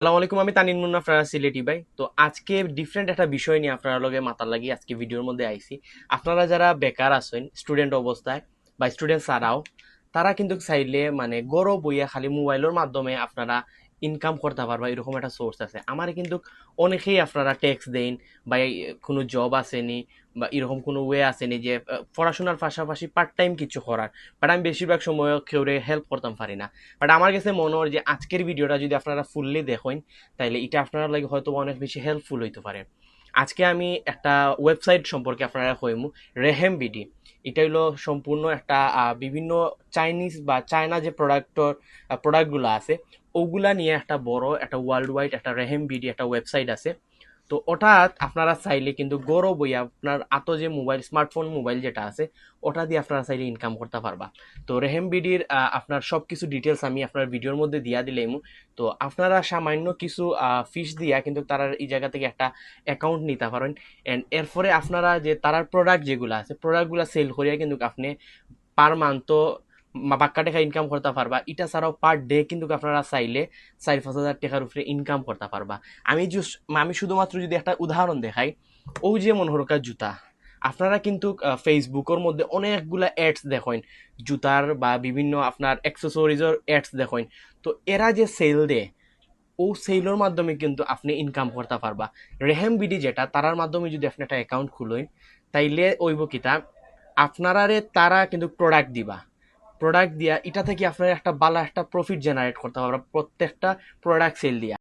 আসসালামু আলাইকুম, আমি তানিন মুন্না আপনারা সিলেটি ভাই। তো আজকে ডিফারেন্ট একটা বিষয় নিয়ে আপনারা লগে মাথার লাগি আজকে ভিডিওর মধ্যে আইছি। আপনারা যারা বেকার আছেন স্টুডেন্ট অবস্থায় বা স্টুডেন্ট ছাড়াও, তারা কিন্তু চাইলে মানে গড় বইয়া খালি মোবাইলের মাধ্যমে আপনারা ইনকাম করতে পারবা, এরকম একটা সোর্স আছে। আমার কিন্তু অনেকেই আপনারা ট্যাক্স দেন বা এই কোনো জব আসেনি বা এরকম কোনো ওয়ে আসেনি যে পড়াশোনার পাশাপাশি পার্ট টাইম কিছু করার, বাট আমি বেশিরভাগ সময় কেউ হেল্প করতাম পারি না। বাট আমার কাছে মনে হয় যে আজকের ভিডিওটা যদি আপনারা ফুললি দেখেন, তাইলে এটা আপনারা লাগে হয়তো অনেক বেশি হেল্পফুল হইতে পারে। আজকে আমি একটা ওয়েবসাইট সম্পর্কে আপনারা কইমু, রেহেম বিডি। এটা হলো সম্পূর্ণ একটা বিভিন্ন চাইনিজ বা চায়না যে প্রোডাক্টগুলো আছে ওগুলা নিয়ে একটা বড় একটা ওয়ার্ল্ড ওয়াইড একটা রেহেম বিডি একটা ওয়েবসাইট আছে। তো ওটা আপনারা চাইলে কিন্তু গৌরব বইয়া আপনার আত যে মোবাইল স্মার্টফোন মোবাইল যেটা আছে ওটা দিয়ে আপনারা চাইলে ইনকাম করতে পারবা। তো রেহেম বিডির আপনার সব কিছু ডিটেলস আমি আপনার ভিডিওর মধ্যে দিয়া দিলাম। তো আপনারা সামান্য কিছু ফিস দিয়া কিন্তু তারা এই জায়গা থেকে একটা অ্যাকাউন্ট নিতে পারেন। এন্ড এরপরে আপনারা যে তারার প্রোডাক্ট যেগুলো আছে প্রোডাক্টগুলো সেল করিয়া কিন্তু আপনি পার মান্থ তো বাক্কা টাকা ইনকাম করতে পারবা। এটা ছাড়াও পার ডে কিন্তু আপনারা চাইলে 4-5 হাজার টাকার উপরে ইনকাম করতে পারবা। আমি শুধুমাত্র যদি একটা উদাহরণ দেখাই, ও যে মনোহরকার জুতা, আপনারা কিন্তু ফেসবুকের মধ্যে অনেকগুলা অ্যাডস দেখেন, জুতার বা বিভিন্ন আপনার অ্যাক্সেসরিজের অ্যাডস দেখেন। তো এরা যে সেল দেয়, ও সেলের মাধ্যমে কিন্তু আপনি ইনকাম করতে পারবা। রেহেম বিডি যেটা তারার মাধ্যমে যদি আপনি একটা অ্যাকাউন্ট খুলেন, তাইলে ওইব কিতা আপনারারে তারা কিন্তু প্রোডাক্ট দিবা। প্রোডাক্ট দিয়া এটা থেকে আপনার একটা ভালো একটা প্রফিট জেনারেট করতে পারবা প্রত্যেকটা প্রোডাক্ট সেল দিয়া।